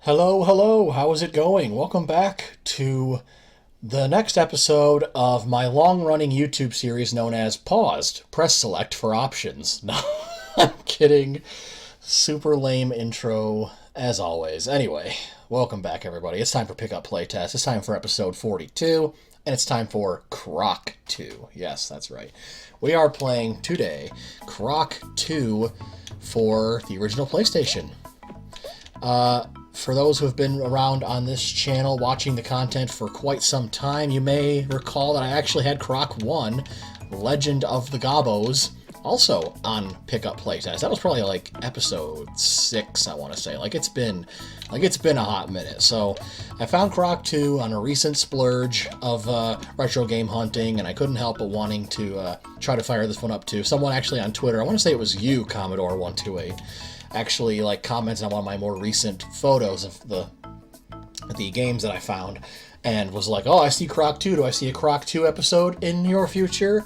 Hello, hello, how is it going? Welcome back to the next episode of my long-running YouTube series known as Paused. Press select for options. No, I'm kidding. Super lame intro, as always. Anyway, welcome back, everybody. It's time for Pickup Playtest. It's time for episode 42, and it's time for Croc 2. Yes, that's right. We are playing today Croc 2 for the original PlayStation. For those who have been around on this channel watching the content for quite some time, you may recall that I actually had Croc 1, Legend of the Gobos, also on Pickup Playtest. That was probably like episode 6, I want to say. It's been a hot minute. So I found Croc 2 on a recent splurge of retro game hunting, and I couldn't help but wanting to try to fire this one up too. Someone actually on Twitter, I want to say it was you, Commodore128, actually commented on one of my more recent photos of the games that I found and was like, oh, I see Croc 2. Do I see a Croc 2 episode in your future?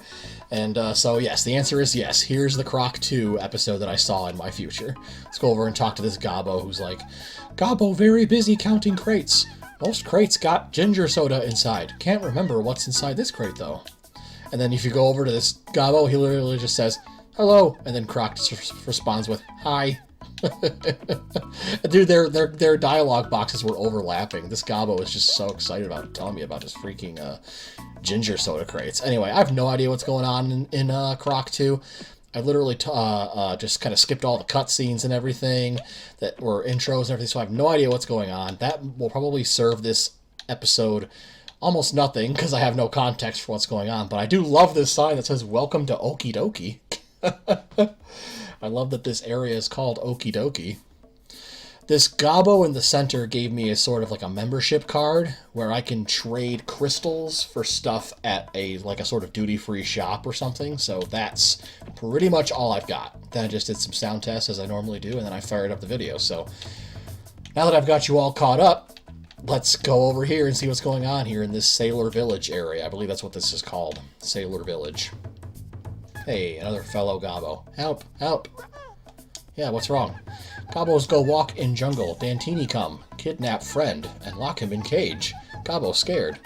And so yes, the answer is yes. Here's the Croc 2 episode that I saw in my future. Let's go over and talk to this Gobbo who's like, Gobbo very busy counting crates. Most crates got ginger soda inside. Can't remember what's inside this crate though. And then if you go over to this Gobbo, he literally just says, hello, and then Croc just responds with, hi. Dude, their dialogue boxes were overlapping. This Gobbo was just so excited about telling me about his freaking ginger soda crates. Anyway, I have no idea what's going on in Croc 2. I literally just kind of skipped all the cutscenes and everything that were intros and everything, so I have no idea what's going on. That will probably serve this episode almost nothing because I have no context for what's going on, but I do love this sign that says, welcome to Okie Dokie. I love that this area is called Okie Dokie. This Gobbo in the center gave me a sort of like a membership card where I can trade crystals for stuff at a sort of duty-free shop or something. So that's pretty much all I've got. Then I just did some sound tests as I normally do, and then I fired up the video. So now that I've got you all caught up, let's go over here and see what's going on here in this Sailor Village area. I believe that's what this is called, Sailor Village. Hey, another fellow Gobbo. Help, help. Yeah, what's wrong? Gobbos go walk in jungle. Dantini come. Kidnap friend and lock him in cage. Gobbo scared.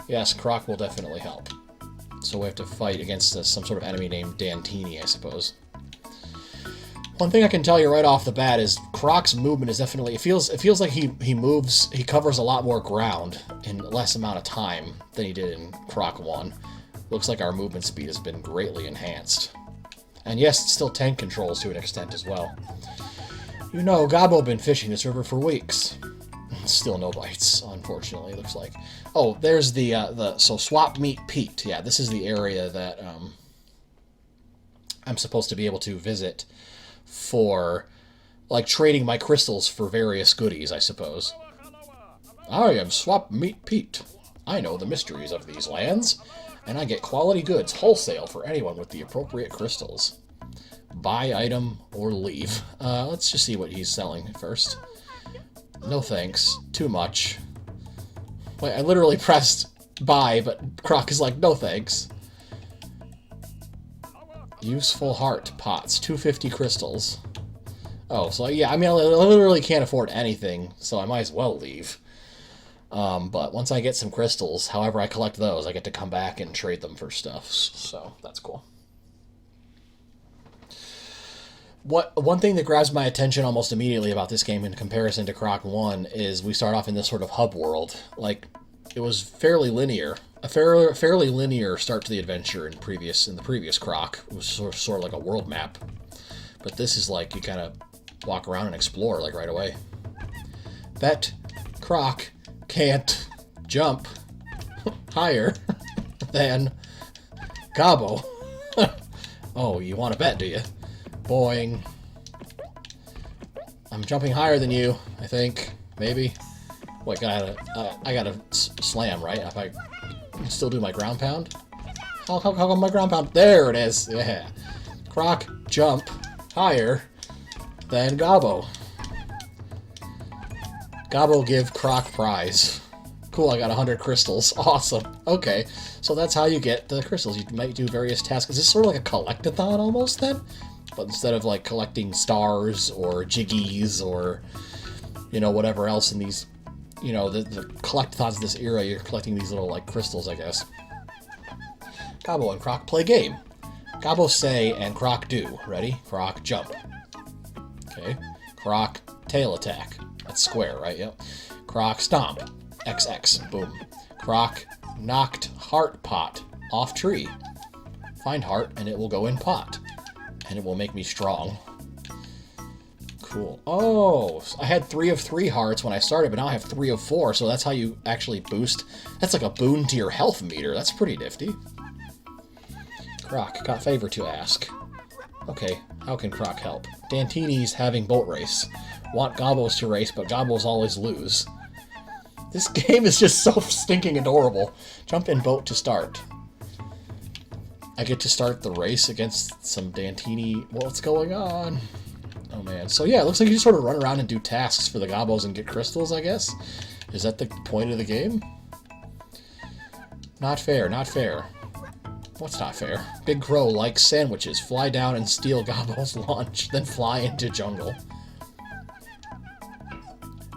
Yes, Croc will definitely help. So we have to fight against some sort of enemy named Dantini, I suppose. One thing I can tell you right off the bat is Croc's movement is definitely... It feels like he moves... He covers a lot more ground in less amount of time than he did in Croc 1. Looks like our movement speed has been greatly enhanced. And yes, it's still tank controls to an extent as well. You know, Gobbo been fishing this river for weeks. Still no bites, unfortunately, it looks like. Oh, there's so Swap Meet Pete. Yeah, this is the area that I'm supposed to be able to visit for, trading my crystals for various goodies, I suppose. I am Swap Meet Pete. I know the mysteries of these lands. And I get quality goods wholesale for anyone with the appropriate crystals. Buy item or leave. Let's just see what he's selling first. No thanks. Too much. Wait, I literally pressed buy, but Croc is like, no thanks. Useful heart pots. 250 crystals. Oh, so yeah, I mean, I literally can't afford anything, so I might as well leave. But once I get some crystals, however I collect those, I get to come back and trade them for stuff. So that's cool. One thing that grabs my attention almost immediately about this game in comparison to Croc 1 is we start off in this sort of hub world. It was fairly linear. A fairly linear start to the adventure in the previous Croc. It was sort of like a world map. But this is you kind of walk around and explore right away. Bet Croc can't jump higher than Gobbo. Oh, you want to bet, do you? Boing. I'm jumping higher than you, I think. Maybe. Wait, I gotta slam, right? If I still do my ground pound? How come my ground pound? There it is! Yeah. Croc, jump higher than Gobbo. Gobbo give Croc prize. Cool, I got 100 crystals. Awesome. Okay, so that's how you get the crystals. You might do various tasks. Is this sort of like a collect-a-thon almost then? But instead of collecting stars or jiggies or you know, whatever else in these, you know, the collectathons of this era, you're collecting these little, like, crystals, I guess. Gobbo and Croc play game. Gobbo say and Croc do. Ready? Croc jump. Okay. Croc tail attack. That's square, right? Yep. Croc stomp. XX. Boom. Croc knocked heart pot off tree. Find heart and it will go in pot. And it will make me strong. Cool. Oh, I had 3 of 3 hearts when I started, but now I have 3 of 4, so that's how you actually boost. That's like a boon to your health meter. That's pretty nifty. Croc, got a favor to ask. Okay, how can Croc help? Dantini's having boat race. Want Gobbos to race, but Gobbos always lose. This game is just so stinking adorable. Jump in boat to start. I get to start the race against some Dantini. What's going on? Oh man. So yeah, it looks like you just sort of run around and do tasks for the Gobbos and get crystals, I guess. Is that the point of the game? Not fair, not fair. What's not fair? Big Crow likes sandwiches. Fly down and steal Gobbo's lunch, then fly into jungle.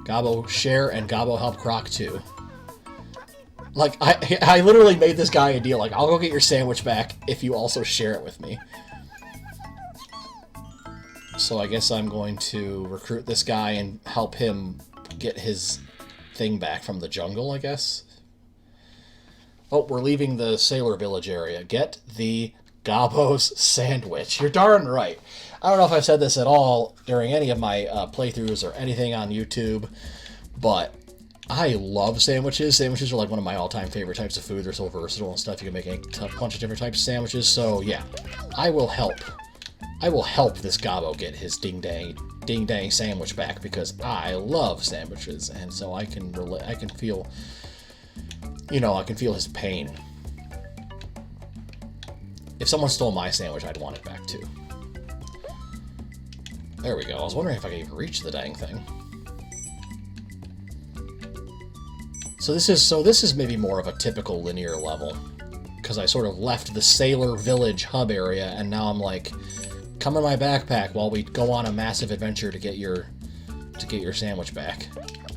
Gobbo share and Gobbo help Croc too. Like, I literally made this guy a deal. Like, I'll go get your sandwich back if you also share it with me. So I guess I'm going to recruit this guy and help him get his thing back from the jungle, I guess. Oh, we're leaving the Sailor Village area. Get the Gobbo's sandwich. You're darn right. I don't know if I've said this at all during any of my playthroughs or anything on YouTube, but I love sandwiches. Sandwiches are like one of my all-time favorite types of food. They're so versatile and stuff. You can make a bunch of different types of sandwiches. So yeah, I will help. I will help this Gobbo get his ding-dang sandwich back because I love sandwiches, and so I can feel, you know, I can feel his pain. If someone stole my sandwich, I'd want it back too. There we go. I was wondering if I could even reach the dang thing. So this is maybe more of a typical linear level, because I sort of left the Sailor Village hub area, and now I'm like, come in my backpack while we go on a massive adventure to get your sandwich back.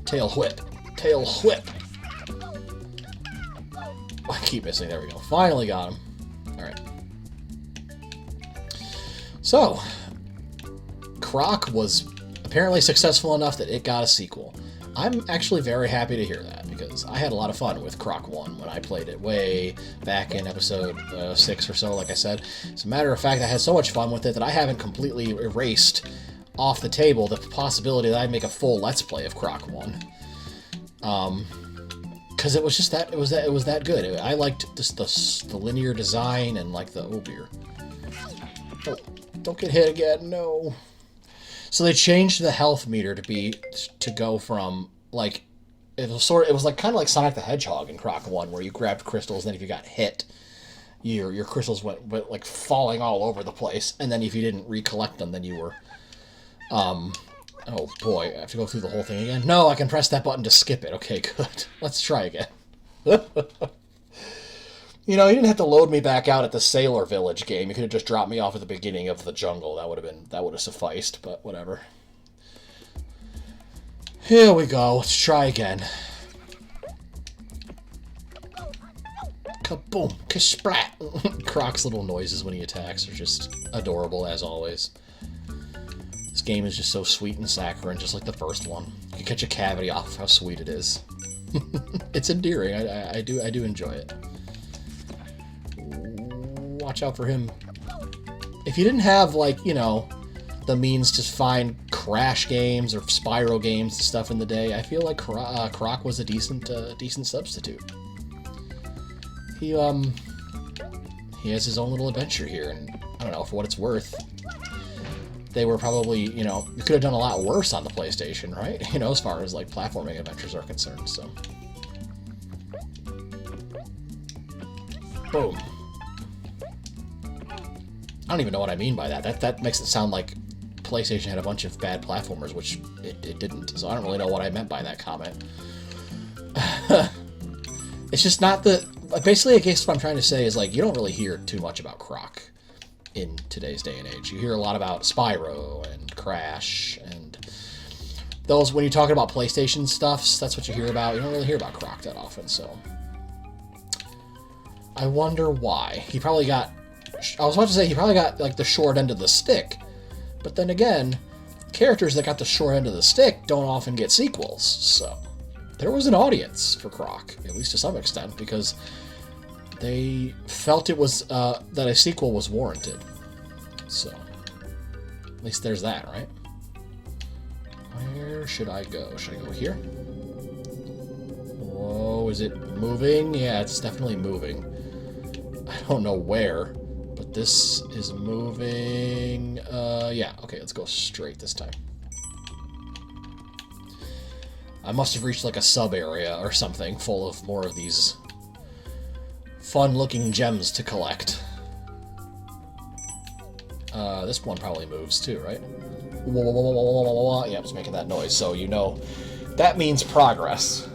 Tail whip, tail whip. I keep missing. There we go. Finally got him. All right. So, Croc was apparently successful enough that it got a sequel. I'm actually very happy to hear that, because I had a lot of fun with Croc 1 when I played it way back in episode 6 or so, like I said. As a matter of fact, I had so much fun with it that I haven't completely erased off the table the possibility that I'd make a full Let's Play of Croc 1. Because it was just that, it was that good. I liked just the linear design and like the, oh dear. Oh, don't get hit again, no. So they changed the health meter to go from like it was like kind of like Sonic the Hedgehog in Croc 1, where you grabbed crystals, and then if you got hit, your crystals went like falling all over the place, and then if you didn't recollect them, then you were oh boy, I have to go through the whole thing again. No, I can press that button to skip it. Okay, good. Let's try again. You know, you didn't have to load me back out at the Sailor Village game. You could have just dropped me off at the beginning of the jungle. That would have sufficed, but whatever. Here we go. Let's try again. Kaboom! Kashprat! Croc's little noises when he attacks are just adorable, as always. This game is just so sweet and saccharine, just like the first one. You catch a cavity off of how sweet it is. It's endearing. I do enjoy it. Watch out for him. If you didn't have, like, you know, the means to find Crash games or Spyro games and stuff in the day, I feel like Croc was a decent substitute. He has his own little adventure here, and I don't know, for what it's worth, they were probably, you know, you could have done a lot worse on the PlayStation, right? You know, as far as, like, platforming adventures are concerned, so. Boom. I don't even know what I mean by that. That makes it sound like PlayStation had a bunch of bad platformers, which it didn't. So I don't really know what I meant by that comment. It's just not the... Basically, I guess what I'm trying to say is, like, you don't really hear too much about Croc in today's day and age. You hear a lot about Spyro and Crash and those, when you're talking about PlayStation stuffs, that's what you hear about. You don't really hear about Croc that often, so. I wonder why. He probably got... I was about to say he probably got, like, the short end of the stick. But then again, characters that got the short end of the stick don't often get sequels, so... There was an audience for Croc, at least to some extent, because they felt it was, that a sequel was warranted. So, at least there's that, right? Where should I go? Should I go here? Whoa, is it moving? Yeah, it's definitely moving. I don't know where, but this is moving. Yeah, okay, let's go straight this time. I must have reached like a sub-area or something full of more of these fun-looking gems to collect. This one probably moves too, right? Yeah, it's making that noise, so you know that means progress.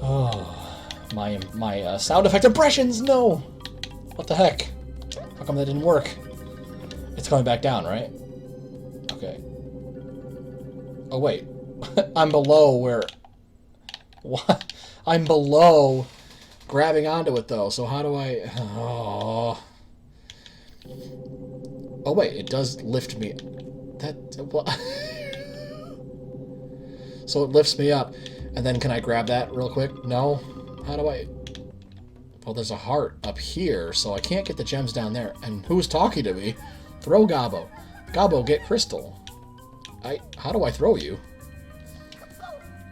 Oh, my sound effect impressions. No, what the heck? How come that didn't work? It's coming back down, right? Okay. Oh wait, I'm below where? What? I'm below grabbing onto it though. So how do I? Oh. Oh wait, it does lift me. That what? So it lifts me up, and then can I grab that real quick? No. How do I? Well, there's a heart up here, so I can't get the gems down there. And who's talking to me? Throw Gobbo. Gobbo, get Crystal. How do I throw you?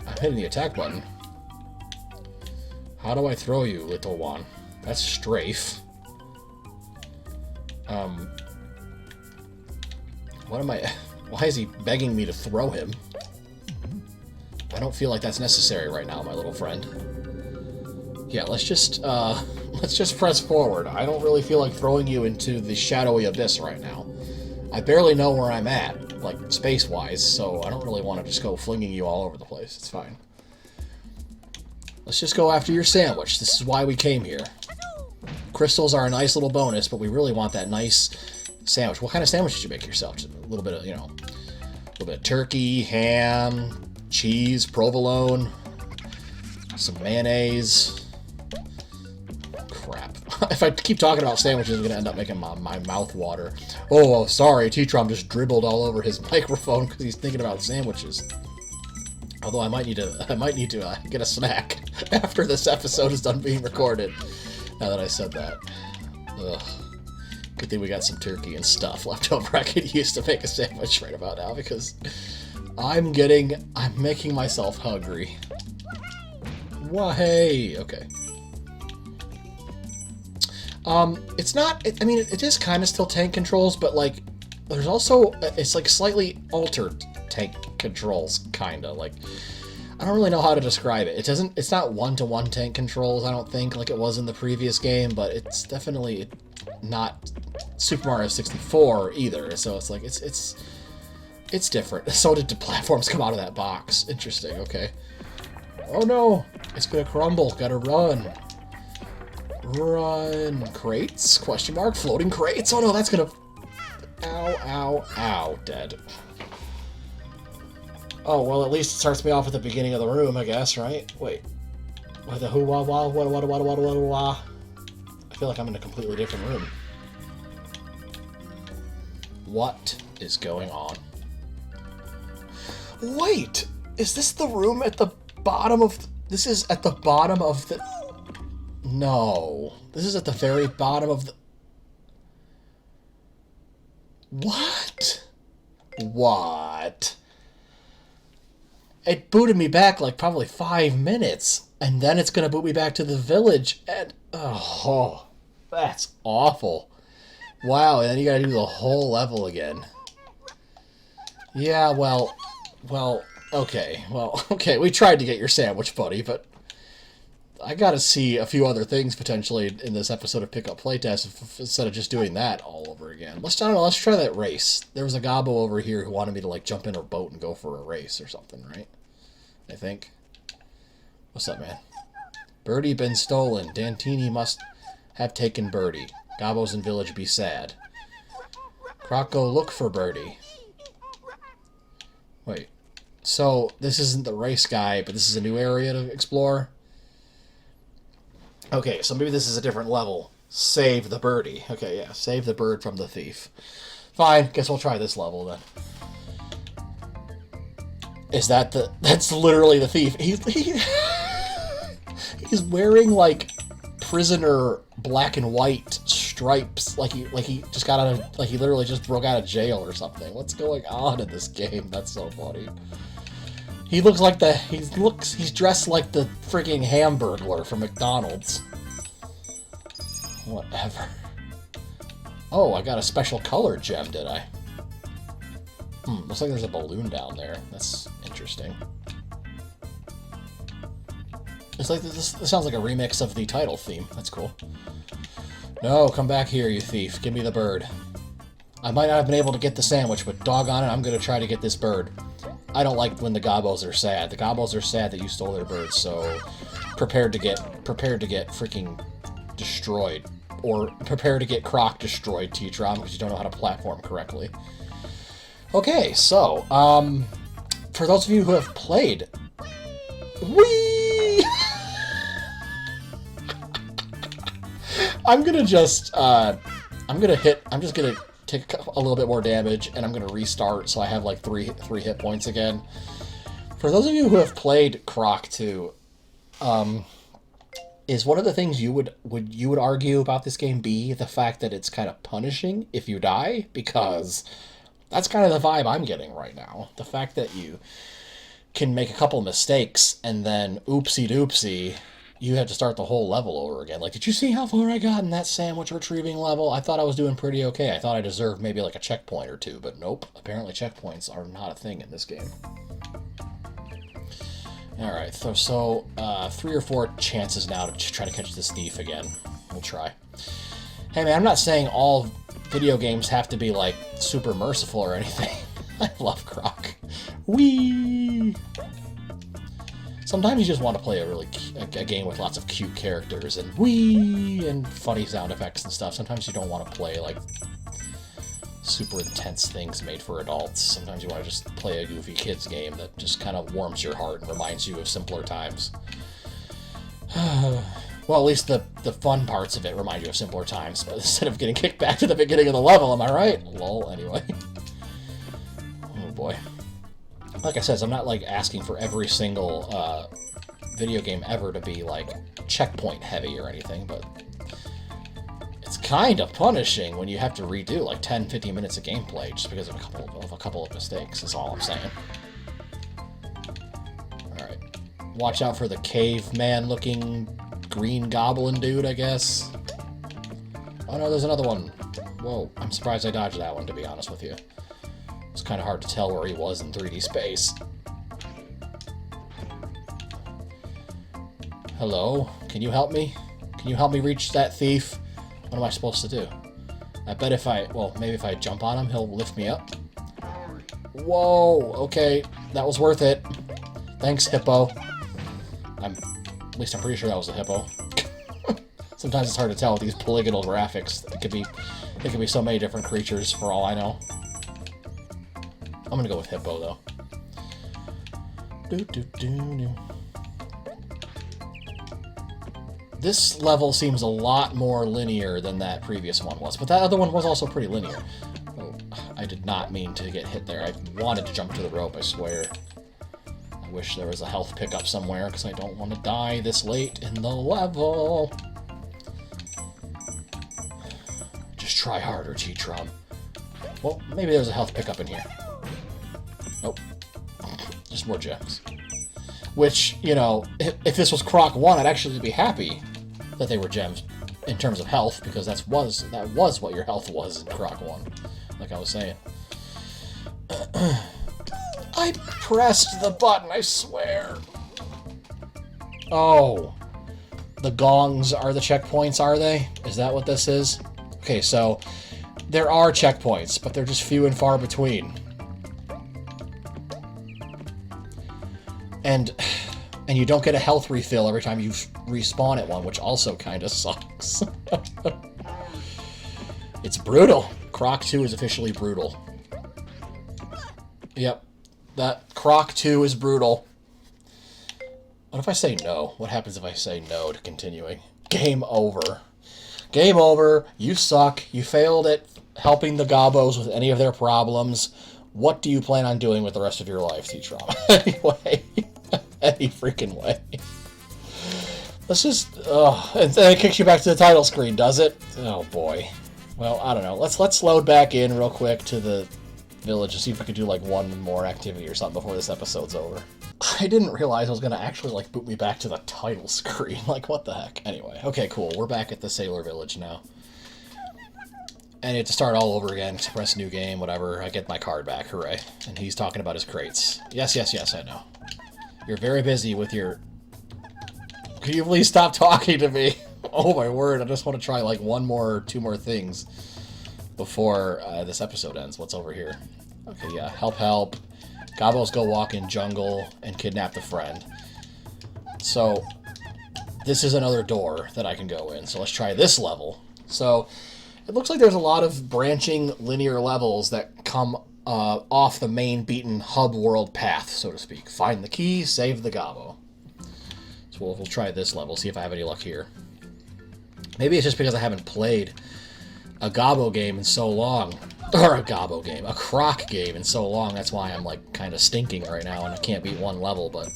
I'm hitting the attack button. How do I throw you, little one? That's strafe. What am I... Why is he begging me to throw him? I don't feel like that's necessary right now, my little friend. Yeah, let's just press forward. I don't really feel like throwing you into the shadowy abyss right now. I barely know where I'm at, like, space-wise, so I don't really want to just go flinging you all over the place. It's fine. Let's just go after your sandwich. This is why we came here. Crystals are a nice little bonus, but we really want that nice sandwich. What kind of sandwich did you make yourself? Just a little bit of, you know, a little bit of turkey, ham, cheese, provolone, some mayonnaise. Crap. If I keep talking about sandwiches, I'm going to end up making my mouth water. Oh, sorry, TTrom just dribbled all over his microphone because he's thinking about sandwiches. Although I might need to get a snack after this episode is done being recorded. Now that I said that. Ugh. Good thing we got some turkey and stuff left over I could use to make a sandwich right about now, because I'm making myself hungry. Why? Okay. It's not, I mean, it is kind of still tank controls, but, like, there's also, it's, like, slightly altered tank controls, kind of, like, I don't really know how to describe it. It's not one-to-one tank controls, I don't think, like it was in the previous game, but it's definitely not Super Mario 64 either, so it's, like, it's different. So did the platforms come out of that box. Interesting, okay. Oh no, it's gonna crumble, gotta run. Run. Crates? Question mark? Floating crates? Oh no, that's gonna... Ow, ow, ow. Dead. Oh, well, at least it starts me off at the beginning of the room, I guess, right? Wait. What the who, wah, wah, wah, wah, wah, wah, wah, wah. I feel like I'm in a completely different room. What is going on? Wait! Is this the room at the bottom of... This is at the bottom of the... No. This is at the very bottom of the... What? What? It booted me back like probably 5 minutes, and then it's gonna boot me back to the village, and... Oh, that's awful. Wow, and then you gotta do the whole level again. Yeah, well, okay, we tried to get your sandwich, buddy, but... I gotta see a few other things potentially in this episode of Pickup Playtest instead of just doing that all over again. I don't know, let's try that race. There was a gobbo over here who wanted me to, like, jump in a boat and go for a race or something, right? I think. What's up, man? Birdie been stolen. Dantini must have taken Birdie. Gobbos in village be sad. Croc, go look for Birdie. Wait. So, this isn't the race guy, but this is a new area to explore? Okay, so maybe this is a different level. Save the birdie. Okay, yeah. Save the bird from the thief. Fine. Guess we'll try this level, then. Is that the... That's literally the thief. He's wearing, like, prisoner black and white stripes. Like he just got out of... Like, he literally just broke out of jail or something. What's going on in this game? That's so funny. He looks like the... He's dressed like the freaking Hamburglar from McDonald's. Whatever. Oh, I got a special color gem, did I? Looks like there's a balloon down there. That's interesting. It's like this sounds like a remix of the title theme. That's cool. No, come back here, you thief. Give me the bird. I might not have been able to get the sandwich, but doggone it, I'm gonna try to get this bird. I don't like when the gobbos are sad. The gobbos are sad that you stole their birds, so prepared to get freaking destroyed. Or prepare to get Croc destroyed, TTrom, because you don't know how to platform correctly. Okay, so, for those of you who have played... Whee! I'm gonna just, I'm just gonna take a little bit more damage, and I'm gonna restart, so I have like three hit points again. For those of you who have played Croc 2, is one of the things you would argue about this game be the fact that it's kind of punishing if you die? Because that's kind of the vibe I'm getting right now. The fact that you can make a couple mistakes and then oopsie doopsie, you have to start the whole level over again. Like, did you see how far I got in that sandwich retrieving level? I thought I was doing pretty okay. I thought I deserved maybe like a checkpoint or two, but nope. Apparently checkpoints are not a thing in this game. Alright, so 3 or 4 chances now to try to catch this thief again. We'll try. Hey man, I'm not saying all video games have to be, like, super merciful or anything. I love Croc. Whee! Sometimes you just want to play a game with lots of cute characters and whee! And funny sound effects and stuff. Sometimes you don't want to play, like, super intense things made for adults. Sometimes you want to just play a goofy kids game that just kind of warms your heart and reminds you of simpler times. Well, at least the fun parts of it remind you of simpler times, but instead of getting kicked back to the beginning of the level, am I right? Lol, anyway. Oh boy. Like I said, I'm not like asking for every single video game ever to be like checkpoint heavy or anything, but it's kind of punishing when you have to redo like 10-15 minutes of gameplay just because of a couple of mistakes, is all I'm saying. Alright. Watch out for the caveman looking green goblin dude, I guess. Oh no, there's another one. Whoa, I'm surprised I dodged that one, to be honest with you. It's kind of hard to tell where he was in 3D space. Hello? Can you help me? Can you help me reach that thief? What am I supposed to do? I bet if maybe if I jump on him, he'll lift me up. Whoa, okay, that was worth it. Thanks, hippo. At least I'm pretty sure that was a hippo. Sometimes it's hard to tell with these polygonal graphics. It could be so many different creatures for all I know. I'm gonna go with hippo though. This level seems a lot more linear than that previous one was, but that other one was also pretty linear. Oh, I did not mean to get hit there. I wanted to jump to the rope, I swear. I wish there was a health pickup somewhere, because I don't want to die this late in the level. Just try harder, TTrom. Well, maybe there's a health pickup in here. Nope. Just more gems. Which, you know, if this was Croc 1, I'd actually be happy that they were gems in terms of health, because that was what your health was in Croc 1, like I was saying. I pressed the button, I swear. Oh. The gongs are the checkpoints, are they? Is that what this is? Okay, so there are checkpoints, but they're just few and far between. And you don't get a health refill every time you respawn at one, which also kind of sucks. It's brutal. Croc 2 is officially brutal. Yep. That Croc 2 is brutal. What if I say no? What happens if I say no to continuing? Game over. Game over. You suck. You failed at helping the Gobos with any of their problems. What do you plan on doing with the rest of your life, TTrom? Anyway. Any freaking way. Let's just... and then it kicks you back to the title screen, does it? Oh, boy. Well, I don't know. Let's load back in real quick to the village and see if we can do, like, one more activity or something before this episode's over. I didn't realize I was going to actually, like, boot me back to the title screen. Like, what the heck? Anyway, okay, cool. We're back at the Sailor Village now. And you have to start all over again. Press new game, whatever. I get my card back. Hooray. And he's talking about his crates. Yes, yes, yes, I know. You're very busy with your... Can you please stop talking to me? Oh, my word. I just want to try, like, one more or two more things before this episode ends. What's over here? Okay, yeah. Help, help. Gobos go walk in jungle and kidnap the friend. So, this is another door that I can go in. So let's try this level. So, it looks like there's a lot of branching linear levels that come off the main beaten hub world path, so to speak. Find the key, save the Gobbo. So we'll try this level, see if I have any luck here. Maybe it's just because I haven't played a Gobbo game in so long. Or a Gobbo game. A Croc game in so long. That's why I'm, like, kind of stinking right now and I can't beat one level, but...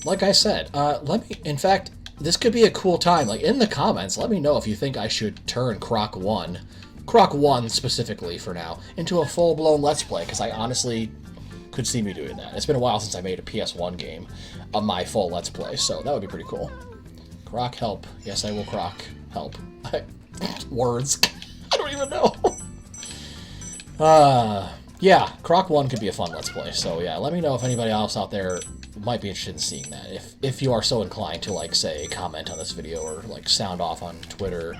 like I said, let me... In fact, this could be a cool time. Like, in the comments, let me know if you think I should turn Croc 1... Croc 1 specifically for now, into a full-blown Let's Play, because I honestly could see me doing that. It's been a while since I made a PS1 game of my full Let's Play, so that would be pretty cool. Croc, help. Yes, I will Croc. Help. Words. I don't even know. Yeah, Croc 1 could be a fun Let's Play, so yeah, let me know if anybody else out there might be interested in seeing that. If you are so inclined to, like, say, comment on this video, or, like, sound off on Twitter,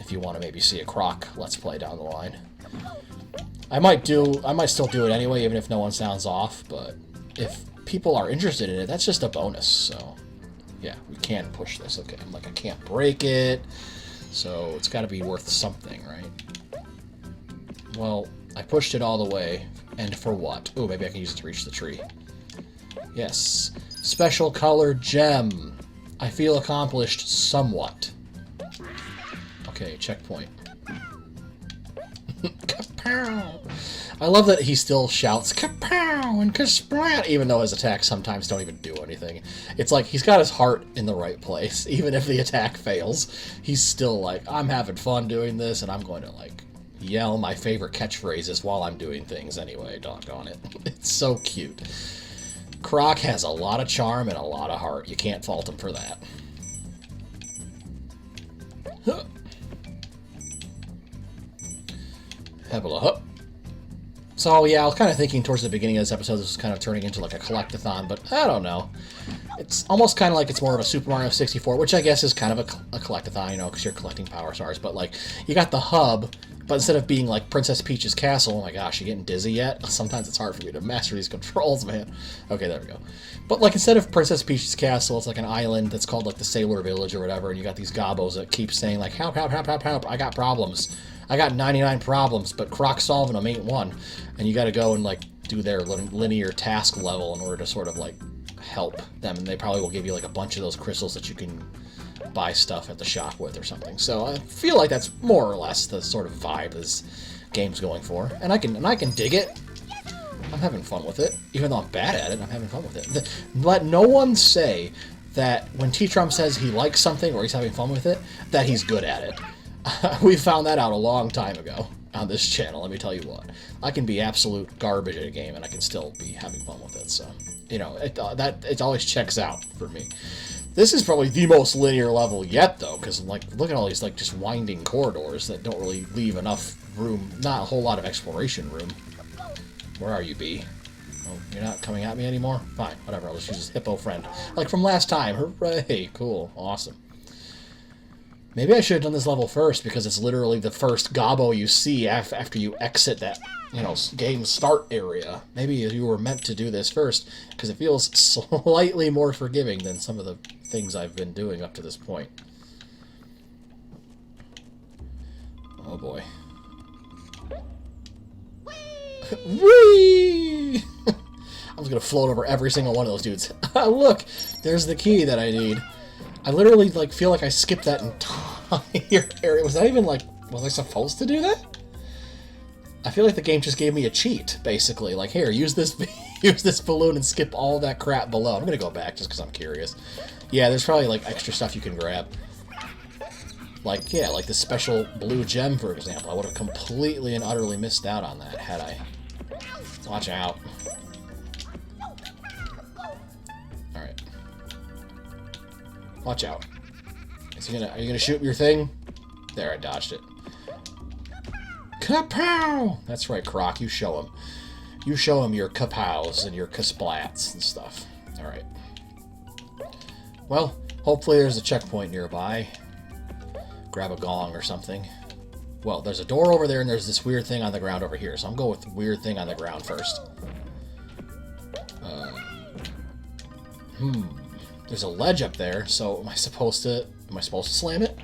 if you want to maybe see a Croc Let's Play down the line. I might still do it anyway, even if no one sounds off, but if people are interested in it, that's just a bonus, so yeah, we can push this. Okay, I'm like, I can't break it, so it's got to be worth something, right? Well, I pushed it all the way, and for what? Oh, maybe I can use it to reach the tree. Yes. Special colored gem. I feel accomplished somewhat. Okay, checkpoint. Kapow! I love that he still shouts kapow and kasplat, even though his attacks sometimes don't even do anything. It's like he's got his heart in the right place. Even if the attack fails, he's still like, I'm having fun doing this, and I'm going to, like, yell my favorite catchphrases while I'm doing things anyway, doggone it. It's so cute. Croc has a lot of charm and a lot of heart. You can't fault him for that. Huh. Hebla hup. So, yeah, I was kind of thinking towards the beginning of this episode this was kind of turning into, like, a collectathon, but I don't know. It's almost kind of like it's more of a Super Mario 64, which I guess is kind of a collectathon, you know, because you're collecting power stars, but, like, you got the hub, but instead of being, like, Princess Peach's castle, oh my gosh, you getting dizzy yet? Sometimes it's hard for me to master these controls, man. Okay, there we go. But, like, instead of Princess Peach's castle, it's like an island that's called, like, the Sailor Village or whatever, and you got these Gobos that keep saying, like, help, help, help, help, help, I got problems. I got 99 problems, but Croc solving them ain't one. And you gotta go and, like, do their linear task level in order to sort of, like, help them. And they probably will give you, like, a bunch of those crystals that you can buy stuff at the shop with or something. So I feel like that's more or less the sort of vibe this game's going for. And I can dig it. I'm having fun with it. Even though I'm bad at it, I'm having fun with it. Let no one say that when TTrom says he likes something or he's having fun with it, that he's good at it. We found that out a long time ago on this channel, let me tell you what. I can be absolute garbage at a game and I can still be having fun with it, so, you know, it always checks out for me. This is probably the most linear level yet, though, because, like, look at all these, like, just winding corridors that don't really leave enough room, not a whole lot of exploration room. Where are you, Bee? Oh, you're not coming at me anymore? Fine, whatever, I'll just use this hippo friend. Like from last time, hooray, cool, awesome. Maybe I should have done this level first, because it's literally the first Gobbo you see after you exit that, you know, game start area. Maybe you were meant to do this first, because it feels slightly more forgiving than some of the things I've been doing up to this point. Oh boy. Whee! I was gonna float over every single one of those dudes. Look! There's the key that I need. I literally, like, feel like I skipped that entire area. Was that even, like... Was I supposed to do that? I feel like the game just gave me a cheat, basically. Like, here, use this use this balloon and skip all that crap below. I'm gonna go back just because I'm curious. Yeah, there's probably, like, extra stuff you can grab. Like, yeah, like the special blue gem, for example. I would have completely and utterly missed out on that had I... Watch out. Alright. Watch out. Are you gonna shoot your thing? There, I dodged it. Kapow! That's right, Croc. You show him. You show him your kapows and your kasplats and stuff. Alright. Well, hopefully there's a checkpoint nearby. Grab a gong or something. Well, there's a door over there and there's this weird thing on the ground over here. So I'm going with weird thing on the ground first. There's a ledge up there, so am I supposed to slam it?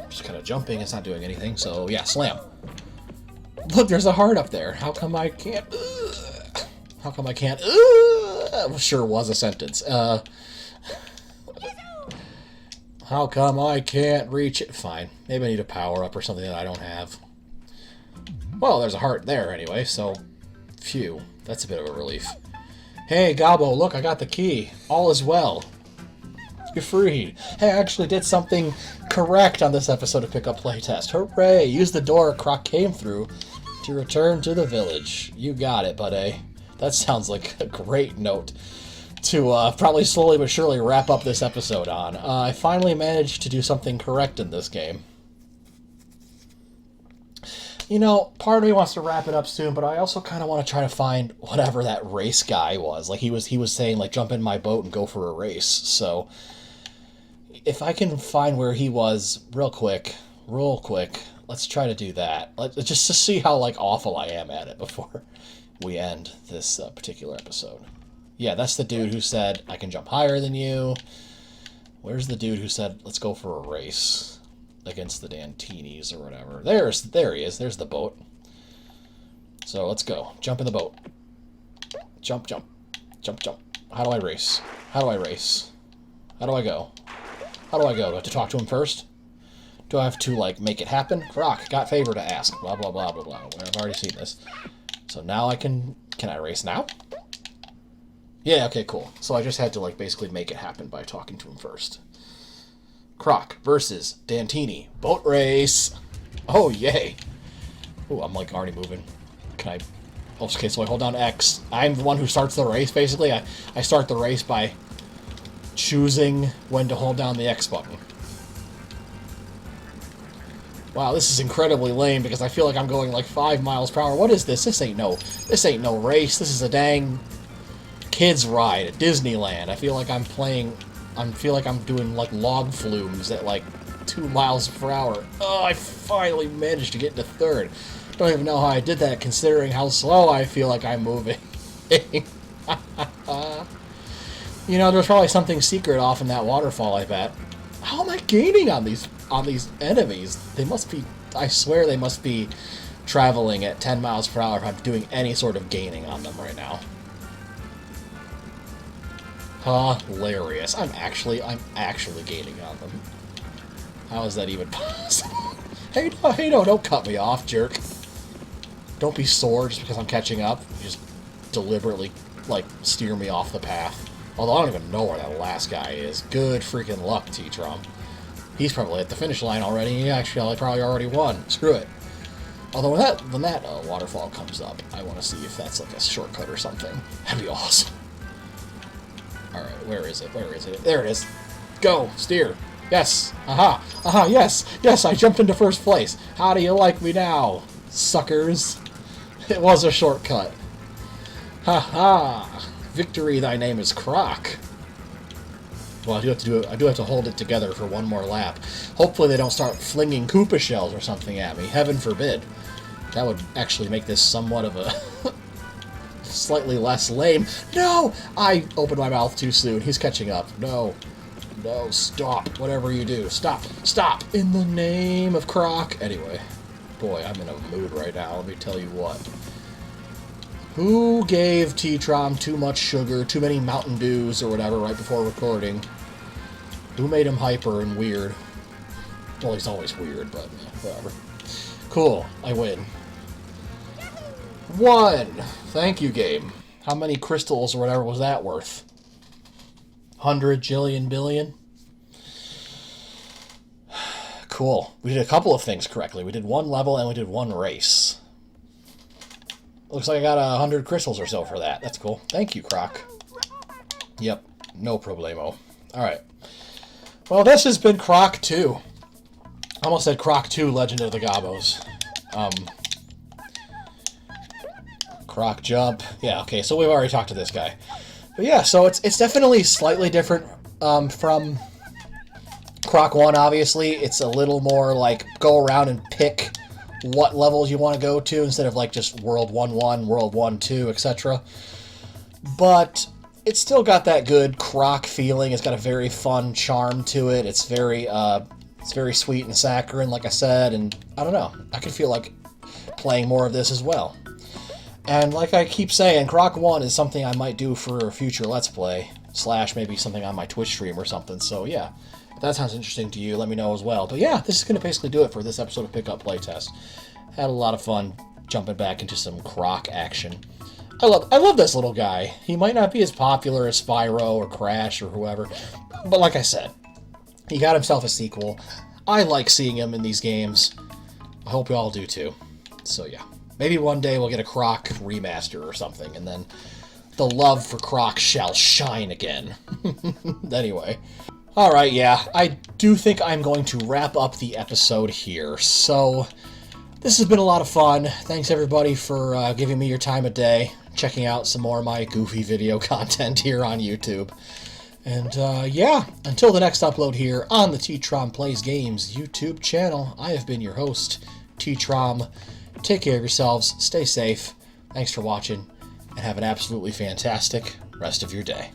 I'm just kind of jumping, it's not doing anything, so yeah, slam. Look, there's a heart up there. How come I can't... How come I can't... Sure was a sentence. How come I can't reach it? Fine. Maybe I need a power-up or something that I don't have. Well, there's a heart there anyway, so... Phew. That's a bit of a relief. Hey, Gobbo, look, I got the key. All is well. You're free. Hey, I actually did something correct on this episode of Pickup Playtest. Hooray! Use the door Croc came through to return to the village. You got it, buddy. That sounds like a great note to probably slowly but surely wrap up this episode on. I finally managed to do something correct in this game. You know, part of me wants to wrap it up soon, but I also kind of want to try to find whatever that race guy was. Like, he was saying, like, jump in my boat and go for a race. So, if I can find where he was real quick, let's try to do that. Just to see how, like, awful I am at it before we end this particular episode. Yeah, that's the dude who said, I can jump higher than you. Where's the dude who said, let's go for a race against the Dantinis or whatever? There he is. There's the boat. So let's go. Jump in the boat. Jump, jump. Jump, jump. How do I race? How do I race? How do I go? How do I go? Do I have to talk to him first? Do I have to, like, make it happen? Croc, got favor to ask. Blah, blah, blah, blah, blah. I've already seen this. So now I can I race now? Yeah, okay, cool. So I just had to, like, basically make it happen by talking to him first. Croc versus Dantini. Boat race! Oh, yay! Ooh, I'm, like, already moving. Can I... Okay, so I hold down X. I'm the one who starts the race, basically. I start the race by choosing when to hold down the X button. Wow, this is incredibly lame because I feel like I'm going like 5 miles per hour. What is this? This ain't no race. This is a dang kids ride at Disneyland. I feel like I'm doing like log flumes at like 2 miles per hour. Oh, I finally managed to get into third. Don't even know how I did that considering how slow I feel like I'm moving. You know, there's probably something secret off in that waterfall, I bet. How am I gaining on these enemies? They must be, I swear they must be traveling at 10 miles per hour if I'm doing any sort of gaining on them right now. Hilarious. I'm actually gaining on them. How is that even possible? Hey, no, don't cut me off, jerk. Don't be sore just because I'm catching up. You just deliberately, like, steer me off the path. Although I don't even know where that last guy is. Good freaking luck, TTrom. He's probably at the finish line already. He actually probably already won. Screw it. Although when that waterfall comes up, I want to see if that's like a shortcut or something. That'd be awesome. Alright, where is it? Where is it? There it is. Go! Steer! Yes! Aha! Aha! Yes! Yes! I jumped into first place! How do you like me now, suckers? It was a shortcut. Ha ha! Victory, thy name is Croc. Well, I do have to hold it together for one more lap. Hopefully they don't start flinging Koopa shells or something at me. Heaven forbid. That would actually make this somewhat of a slightly less lame. No! I opened my mouth too soon. He's catching up. No. No, stop. Whatever you do. Stop. Stop! In the name of Croc. Anyway. Boy, I'm in a mood right now, let me tell you what. Who gave TTrom too much sugar, too many Mountain Dews or whatever right before recording? Who made him hyper and weird? Well, he's always weird, but whatever. Cool, I win. 1! Thank you, game. How many crystals or whatever was that worth? 100 jillion billion? Cool. We did a couple of things correctly. We did 1 level and we did 1 race. Looks like I got 100 crystals or so for that. That's cool. Thank you, Croc. Yep, no problemo. Alright. Well, this has been Croc 2. I almost said Croc 2, Legend of the Gobos. Croc jump. Yeah, okay, so we've already talked to this guy. But yeah, so it's definitely slightly different from Croc 1, obviously. It's a little more like go around and pick what levels you want to go to instead of like just World 1-1, World 1-2, etc. But it's still got that good Croc feeling. It's got a very fun charm to it. It's very sweet and saccharine, like I said, and I don't know. I could feel like playing more of this as well. And like I keep saying, Croc 1 is something I might do for a future Let's Play, / maybe something on my Twitch stream or something, so yeah. If that sounds interesting to you, let me know as well. But yeah, this is going to basically do it for this episode of Pickup Playtest. Had a lot of fun jumping back into some Croc action. I love this little guy. He might not be as popular as Spyro or Crash or whoever, but like I said, he got himself a sequel. I like seeing him in these games. I hope you all do too. So yeah. Maybe one day we'll get a Croc remaster or something, and then the love for Croc shall shine again. Anyway. Alright, yeah, I do think I'm going to wrap up the episode here. So, this has been a lot of fun. Thanks everybody for giving me your time of day, checking out some more of my goofy video content here on YouTube. And yeah, until the next upload here on the TTromPlaysGames YouTube channel, I have been your host, TTrom. Take care of yourselves, stay safe, thanks for watching, and have an absolutely fantastic rest of your day.